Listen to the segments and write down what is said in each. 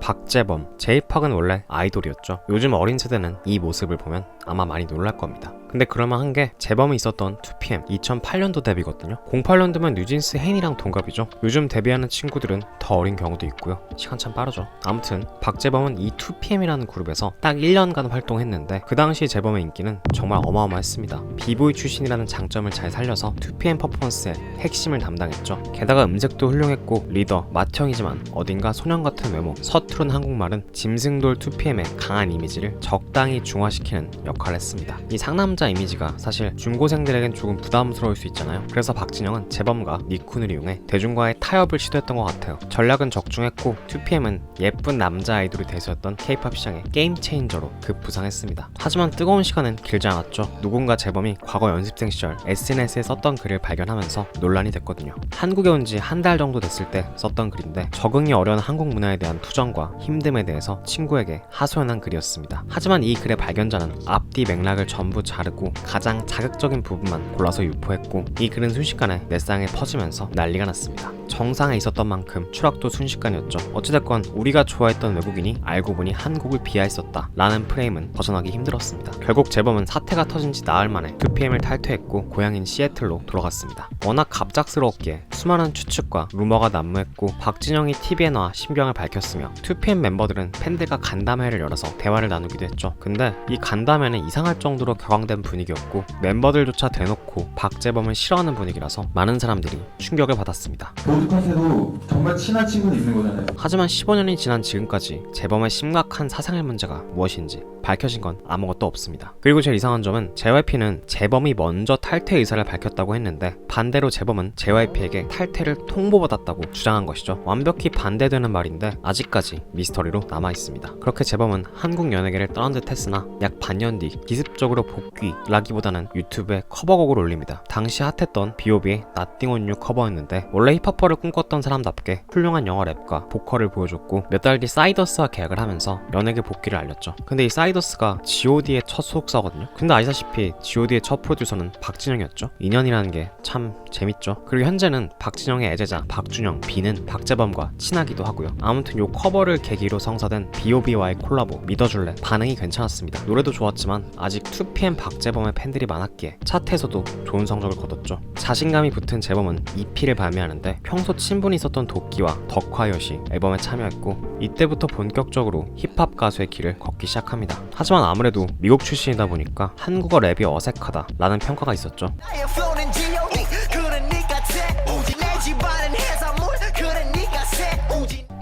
박재범, 제이팍은 원래 아이돌이었죠. 요즘 어린 세대는 이 모습을 보면 아마 많이 놀랄 겁니다. 근데 그럴만 한 게 재범이 있었던 2PM 2008년도 데뷔거든요. 08년도면 뉴진스 혜인이랑 동갑이죠. 요즘 데뷔하는 친구들은 더 어린 경우도 있고요. 시간 참 빠르죠. 아무튼 박재범은 이 2PM이라는 그룹에서 딱 1년간 활동했는데 그 당시 재범의 인기는 정말 어마어마했습니다. 비보이 출신이라는 장점을 잘 살려서 2PM 퍼포먼스의 핵심을 담당했죠. 게다가 음색도 훌륭했고 리더 맏형이지만 어딘가 소년 같은 외모, 서투른 한국말은 짐승돌 2PM의 강한 이미지를 적당히 중화시키는 역할을 했습니다. 이 상남자 이미지가 사실 중고생들에겐 조금 부담스러울 수 있잖아요. 그래서 박진영은 재범과 니쿤을 이용해 대중과의 타협을 시도했던 것 같아요. 전략은 적중했고 2PM은 예쁜 남자 아이돌이 대세였던 K-POP 시장의 게임 체인저로 급부상했습니다. 하지만 뜨거운 시간은 길지 않았죠. 누군가 재범이 과거 연습생 시절 SNS에 썼던 글을 발견하면서 논란이 됐거든요. 한국에 온 지 한 달 정도 됐을 때 썼던 글인데 적응이 어려운 한국 문화에 대한 투정과 힘듦에 대해서 친구에게 하소연한 글이었습니다. 하지만 이 글의 발견자는 앞뒤 맥락을 전부 자르고 가장 자극적인 부분만 골라서 유포했고 이 글은 순식간에 넷상에 퍼지면서 난리가 났습니다. 정상에 있었던 만큼 추락도 순식간이었죠. 어찌됐건 우리가 좋아했던 외국인이 알고 보니 한국을 비하했었다 라는 프레임은 벗어나기 힘들었습니다. 결국 재범은 사태가 터진 지 나흘 만에 2PM을 탈퇴했고 고향인 시애틀로 돌아갔습니다. 워낙 갑작스러웠기에 수많은 추측과 루머가 난무했고 박진영이 TV에 나와 신병을 밝혔으며 2PM 멤버들은 팬들과 간담회를 열어서 대화를 나누기도 했죠. 근데 이 간담회는 이상할 정도로 격앙된 분위기였고 멤버들조차 대놓고 박재범을 싫어하는 분위기라서 많은 사람들이 충격을 받았습니다. 모두한테도 정말 친한 친구는 있는 거잖아요. 하지만 15년이 지난 지금까지 재범의 심각한 사상의 문제가 무엇인지 밝혀진 건 아무것도 없습니다. 그리고 제일 이상한 점은 JYP는 재범이 먼저 탈퇴 의사를 밝혔다고 했는데 반대로 재범은 JYP에게 탈퇴를 통보받았다고 주장한 것이죠. 완벽히 반대되는 말인데 아직까지 미스터리로 남아있습니다. 그렇게 재범은 한국 연예계를 떠난 듯 했으나 약 반년 뒤 기습적으로 복귀라기보다는 유튜브에 커버곡을 올립니다. 당시 핫했던 B.O.B의 Nothing on You 커버였는데 원래 힙합퍼를 꿈꿨던 사람답게 훌륭한 영어 랩과 보컬을 보여줬고 몇 달 뒤 사이더스와 계약을 하면서 연예계 복귀를 알렸죠. 근데 이 사이더스가 G.O.D의 첫 소속사거든요. 근데 아시다시피 G.O.D의 첫 프로듀서는 박진영이었죠. 인연이라는 게 참 재밌죠. 그리고 현재는 박진영의 애제자 박준영, B는 박재범과 친하기도 하고요. 아무튼 요 커버를 계기로 성사된 B.O.B와의 콜라보 믿어줄래 반응이 괜찮았습니다. 노래도 좋았지만 아직 2PM 박재범의 팬들이 많았기에 차트에서도 좋은 성적을 거뒀죠. 자신감이 붙은 재범은 EP를 발매하는데 평소 친분이 있었던 도끼와 덕화여시 앨범에 참여했고 이때부터 본격적으로 힙합 가수의 길을 걷기 시작합니다. 하지만 아무래도 미국 출신이다 보니까 한국어 랩이 어색하다라는 평가가 있었죠.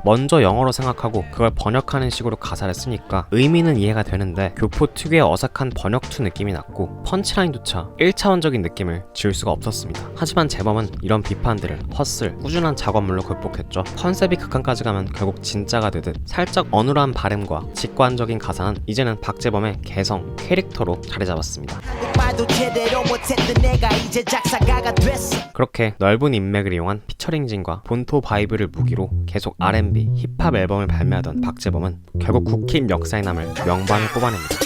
먼저 영어로 생각하고 그걸 번역하는 식으로 가사를 쓰니까 의미는 이해가 되는데 교포 특유의 어색한 번역투 느낌이 났고 펀치라인조차 1차원적인 느낌을 지울 수가 없었습니다. 하지만 재범은 이런 비판들을 헛슬, 꾸준한 작업물로 극복했죠. 컨셉이 극한까지 가면 결국 진짜가 되듯 살짝 어눌한 발음과 직관적인 가사는 이제는 박재범의 개성, 캐릭터로 자리 잡았습니다. 그렇게 넓은 인맥을 이용한 피처링진과 본토 바이브를 무기로 계속 R&B, 힙합 앨범을 발매하던 박재범은 결국 국힙 역사에 남을 명반을 뽑아냅니다.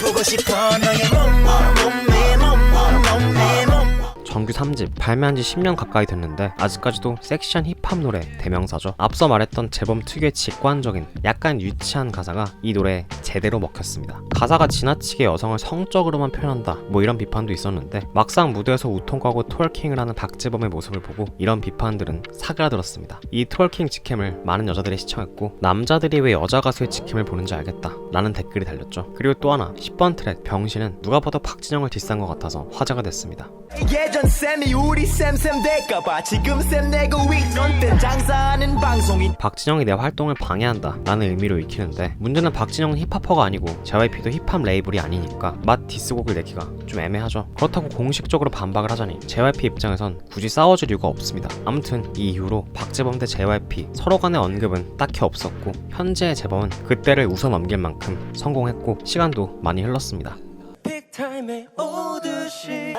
정규 3집 발매한 지 10년 가까이 됐는데 아직까지도 섹시한 힙합 노래 대명사죠. 앞서 말했던 재범 특유의 직관적인 약간 유치한 가사가 이 노래에 제대로 먹혔습니다. 가사가 지나치게 여성을 성적으로만 표현한다 뭐 이런 비판도 있었는데 막상 무대에서 우통과고 트월킹을 하는 박재범의 모습을 보고 이런 비판들은 사그라들었습니다. 이 트월킹 직캠을 많은 여자들이 시청했고 남자들이 왜 여자 가수의 직캠을 보는지 알겠다 라는 댓글이 달렸죠. 그리고 또 하나 10번 트랙 병신은 누가 봐도 박진영을 디스한 것 같아서 화제가 됐습니다. 예전 쌤이 우리 쌤 될까봐 지금 쌤 내고 있던 땐 장사하는 방송인. 박진영이 내 활동을 방해한다 라는 의미로 읽히는데 문제는 박진영은 힙합퍼가 아니고 JYP도 힙합 레이블이 아니니까 맛 디스곡을 내기가 좀 애매하죠. 그렇다고 공식적으로 반박을 하자니 JYP 입장에선 굳이 싸워줄 이유가 없습니다. 아무튼 이 이후로 박재범 대 JYP 서로 간의 언급은 딱히 없었고 현재의 재범은 그때를 웃어 넘길 만큼 성공했고 시간도 많이 흘렀습니다. 빅타임에 오듯이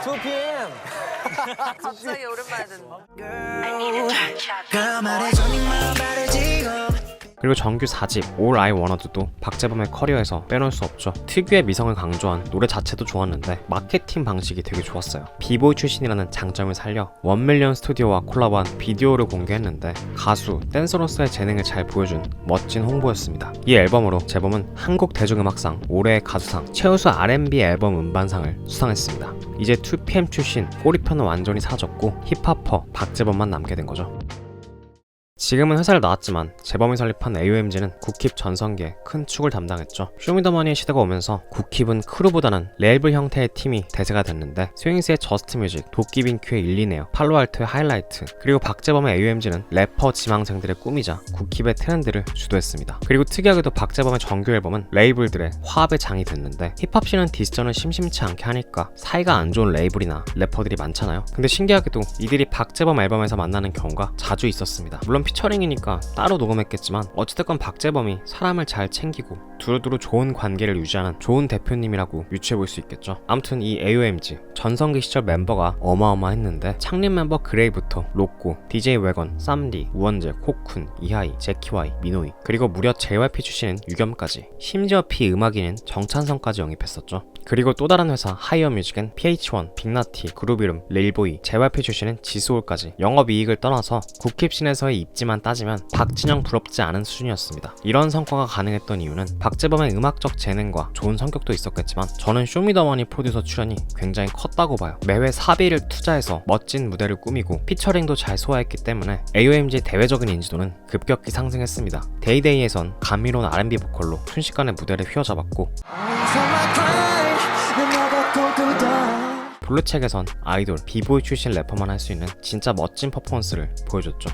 2PM 갑자기 오랜만에 듣는 그 말에 손이 마음 바르지고 그리고 정규 4집 All I Wanna도 박재범의 커리어에서 빼놓을 수 없죠. 특유의 미성을 강조한 노래 자체도 좋았는데 마케팅 방식이 되게 좋았어요. 비보이 출신이라는 장점을 살려 1밀리언 스튜디오와 콜라보한 비디오를 공개했는데 가수, 댄서로서의 재능을 잘 보여준 멋진 홍보였습니다. 이 앨범으로 재범은 한국 대중음악상 올해의 가수상, 최우수 R&B 앨범 음반상을 수상했습니다. 이제 2PM 출신 꼬리편은 완전히 사라졌고 힙합퍼 박재범만 남게 된 거죠. 지금은 회사를 나왔지만 재범이 설립한 AOMG는 국힙 전성기에 큰 축을 담당했죠. 쇼미더머니의 시대가 오면서 국힙은 크루보다는 레이블 형태의 팀이 대세가 됐는데 스윙스의 저스트뮤직, 도끼빈큐의 일리네어, 팔로알토의 하이라이트, 그리고 박재범의 AOMG는 래퍼 지망생들의 꿈이자 국힙의 트렌드를 주도했습니다. 그리고 특이하게도 박재범의 정규 앨범은 레이블들의 화합의 장이 됐는데 힙합씬은 디스전을 심심치 않게 하니까 사이가 안 좋은 레이블이나 래퍼들이 많잖아요. 근데 신기하게도 이들이 박재범 앨범에서 만나는 경우가 자주 있었습니다. 물론 피처링이니까 따로 녹음했겠지만 어찌됐건 박재범이 사람을 잘 챙기고 두루두루 좋은 관계를 유지하는 좋은 대표님이라고 유추해볼 수 있겠죠. 아무튼 이 AOMG 전성기 시절 멤버가 어마어마했는데 창립 멤버 그레이부터 로꼬, DJ 웨건, 쌈디, 우원재, 코쿤, 이하이, 제키와이, 미노이, 그리고 무려 JYP 출신인 유겸까지, 심지어 비음악인인 정찬성까지 영입했었죠. 그리고 또 다른 회사 하이어뮤직엔 PH1, 빅나티, 그루비룸, 릴보이, JYP 출신인 지소울까지 영업이익을 떠나서 국힙씬에서의 입지만 따지면 박진영 부럽지 않은 수준이었습니다. 이런 성과가 가능했던 이유는 박재범의 음악적 재능과 좋은 성격도 있었겠지만 저는 쇼미더머니 프로듀서 출연이 굉장히 컸다고 봐요. 매회 사비를 투자해서 멋진 무대를 꾸미고 피처링도 잘 소화했기 때문에 AOMG의 대외적인 인지도는 급격히 상승했습니다. 데이데이에선 감미로운 R&B 보컬로 순식간에 무대를 휘어잡았고 블루책에선 아이돌, 비보이 출신 래퍼만 할 수 있는 진짜 멋진 퍼포먼스를 보여줬죠.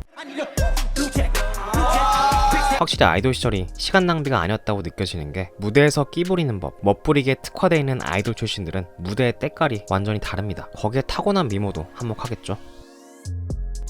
확실히 아이돌 시절이 시간 낭비가 아니었다고 느껴지는 게 무대에서 끼부리는 법, 멋부리게 특화되어 있는 아이돌 출신들은 무대의 때깔이 완전히 다릅니다. 거기에 타고난 미모도 한몫하겠죠.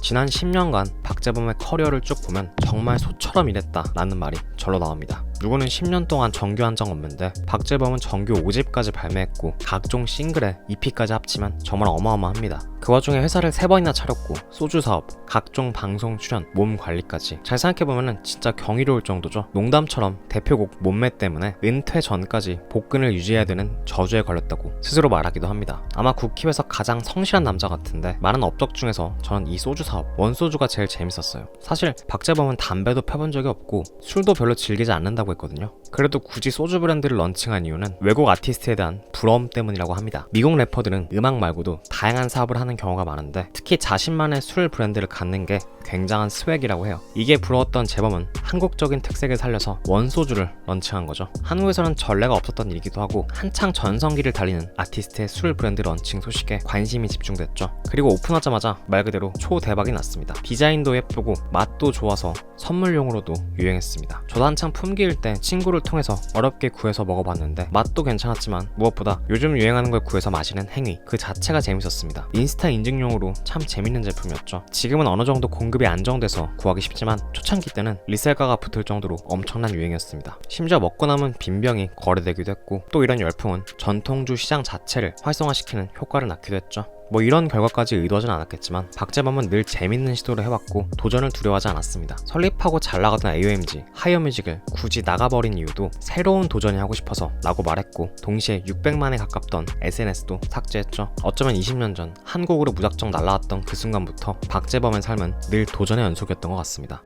지난 10년간 박재범의 커리어를 쭉 보면 정말 소처럼 일했다 라는 말이 절로 나옵니다. 누구는 10년 동안 정규 한 장 없는데 박재범은 정규 5집까지 발매했고 각종 싱글에 EP까지 합치면 정말 어마어마합니다. 그 와중에 회사를 3번이나 차렸고 소주 사업, 각종 방송 출연, 몸 관리까지 잘 생각해보면 진짜 경이로울 정도죠. 농담처럼 대표곡 몸매 때문에 은퇴 전까지 복근을 유지해야 되는 저주에 걸렸다고 스스로 말하기도 합니다. 아마 국힙에서 가장 성실한 남자 같은데 많은 업적 중에서 저는 이 소주 사업, 원소주가 제일 재밌었어요. 사실 박재범은 담배도 펴본 적이 없고 술도 별로 즐기지 않는다고 했거든요. 그래도 굳이 소주 브랜드를 런칭한 이유는 외국 아티스트에 대한 부러움 때문이라고 합니다. 미국 래퍼들은 음악 말고도 다양한 사업을 하는 경우가 많은데 특히 자신만의 술 브랜드를 갖는 게 굉장한 스웩이라고 해요. 이게 부러웠던 재범은 한국적인 특색을 살려서 원소주를 런칭한 거죠. 한국에서는 전례가 없었던 일이기도 하고 한창 전성기를 달리는 아티스트의 술 브랜드 런칭 소식에 관심이 집중됐죠. 그리고 오픈하자마자 말 그대로 초대박이 났습니다. 디자인도 예쁘고 맛도 좋아서 선물용으로도 유행했습니다. 저도 한창 품귀일 때 친구를 통해서 어렵게 구해서 먹어봤는데 맛도 괜찮았지만 무엇보다 요즘 유행하는 걸 구해서 마시는 행위 그 자체가 재밌었습니다. 인스타 인증용으로 참 재밌는 제품이었죠. 지금은 어느 정도 공급이 안정돼서 구하기 쉽지만 초창기 때는 리셀가가 붙을 정도로 엄청난 유행이었습니다. 심지어 먹고 남은 빈병이 거래되기도 했고 또 이런 열풍은 전통주 시장 자체를 활성화시키는 효과를 낳기도 했죠. 뭐 이런 결과까지 의도하진 않았겠지만 박재범은 늘 재밌는 시도를 해왔고 도전을 두려워하지 않았습니다. 설립하고 잘 나가던 AOMG, 하이어뮤직을 굳이 나가버린 이유도 새로운 도전이 하고 싶어서 라고 말했고 동시에 600만에 가깝던 SNS도 삭제했죠. 어쩌면 20년 전 한국으로 무작정 날아왔던 그 순간부터 박재범의 삶은 늘 도전의 연속이었던 것 같습니다.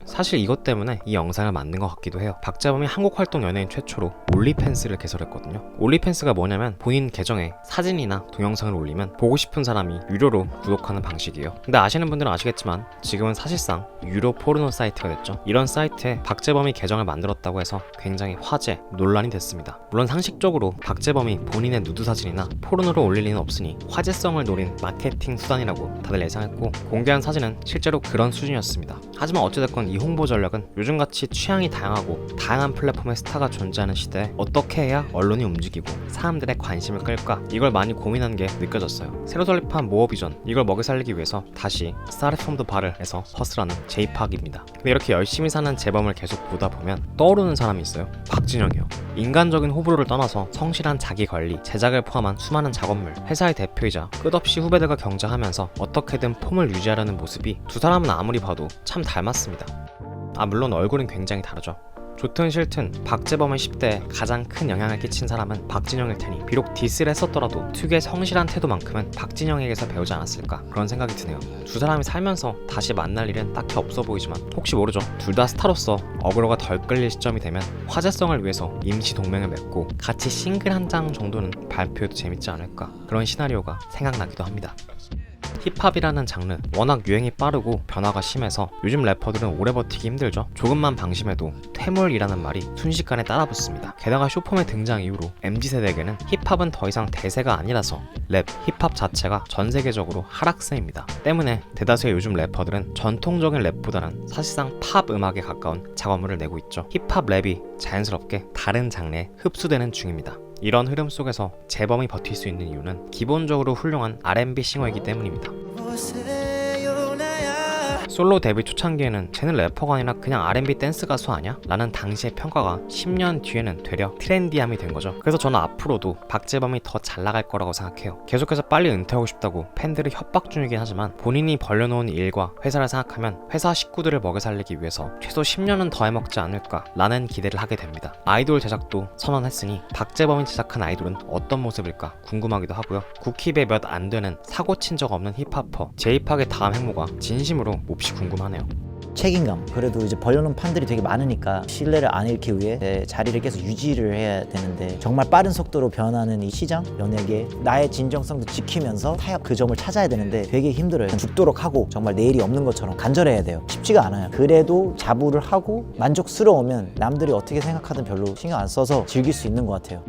사실 이것 때문에 이 영상을 만든 것 같기도 해요. 박재범이 한국 활동 연예인 최초로 올리팬스를 개설했거든요. 올리팬스가 뭐냐면 본인 계정에 사진이나 동영상을 올리면 보고 싶은 사람이 유료로 구독하는 방식이에요. 근데 아시는 분들은 아시겠지만 지금은 사실상 유료 포르노 사이트가 됐죠. 이런 사이트에 박재범이 계정을 만들었다고 해서 굉장히 화제, 논란이 됐습니다. 물론 상식적으로 박재범이 본인의 누드 사진이나 포르노를 올릴 리는 없으니 화제성을 노린 마케팅 수단이라고 다들 예상했고 공개한 사진은 실제로 그런 수준이었습니다. 하지만 어찌됐건 이 홍보 전략은 요즘같이 취향이 다양하고 다양한 플랫폼의 스타가 존재하는 시대에 어떻게 해야 언론이 움직이고 사람들의 관심을 끌까 이걸 많이 고민한 게 느껴졌어요. 새로 설립한 모어비전 이걸 먹여 살리기 위해서 다시 스타트 프롬 더 바를에서 허슬하는 제이팍입니다. 근데 이렇게 열심히 사는 재범을 계속 보다 보면 떠오르는 사람이 있어요. 박진영이요. 인간적인 호불호를 떠나서 성실한 자기 관리, 제작을 포함한 수많은 작업물, 회사의 대표이자 끝없이 후배들과 경쟁하면서 어떻게든 폼을 유지하려는 모습이 두 사람은 아무리 봐도 참 닮았습니다. 물론 얼굴은 굉장히 다르죠. 좋든 싫든 박재범의 10대에 가장 큰 영향을 끼친 사람은 박진영일 테니 비록 디스를 했었더라도 특유의 성실한 태도만큼은 박진영에게서 배우지 않았을까 그런 생각이 드네요. 두 사람이 살면서 다시 만날 일은 딱히 없어 보이지만 혹시 모르죠. 둘 다 스타로서 어그로가 덜 끌릴 시점이 되면 화제성을 위해서 임시 동맹을 맺고 같이 싱글 한 장 정도는 발표해도 재밌지 않을까 그런 시나리오가 생각나기도 합니다. 힙합이라는 장르 워낙 유행이 빠르고 변화가 심해서 요즘 래퍼들은 오래 버티기 힘들죠. 조금만 방심해도 퇴물이라는 말이 순식간에 따라붙습니다. 게다가 쇼폼의 등장 이후로 MZ세대에게는 힙합은 더 이상 대세가 아니라서 랩, 힙합 자체가 전 세계적으로 하락세입니다. 때문에 대다수의 요즘 래퍼들은 전통적인 랩보다는 사실상 팝 음악에 가까운 작업물을 내고 있죠. 힙합 랩이 자연스럽게 다른 장르에 흡수되는 중입니다. 이런 흐름 속에서 재범이 버틸 수 있는 이유는 기본적으로 훌륭한 R&B 싱어이기 때문입니다. 솔로 데뷔 초창기에는 쟤는 래퍼가 아니라 그냥 R&B 댄스 가수 아냐? 라는 당시의 평가가 10년 뒤에는 되려 트렌디함이 된 거죠. 그래서 저는 앞으로도 박재범이 더 잘 나갈 거라고 생각해요. 계속해서 빨리 은퇴하고 싶다고 팬들을 협박 중이긴 하지만 본인이 벌려놓은 일과 회사를 생각하면 회사 식구들을 먹여 살리기 위해서 최소 10년은 더 해먹지 않을까 라는 기대를 하게 됩니다. 아이돌 제작도 선언했으니 박재범이 제작한 아이돌은 어떤 모습일까 궁금하기도 하고요. 국힙에 몇 안 되는 사고 친 적 없는 힙합퍼 제이팍의 다음 행보가 진심으로 몹시 궁금하네요. 책임감. 그래도 이제 벌려놓은 판들이 되게 많으니까 신뢰를 안 잃기 위해 내 자리를 계속 유지를 해야 되는데 정말 빠른 속도로 변하는 이 시장, 연예계 나의 진정성도 지키면서 타협 그 점을 찾아야 되는데 되게 힘들어요. 죽도록 하고 정말 내일이 없는 것처럼 간절해야 돼요. 쉽지가 않아요. 그래도 자부를 하고 만족스러우면 남들이 어떻게 생각하든 별로 신경 안 써서 즐길 수 있는 것 같아요.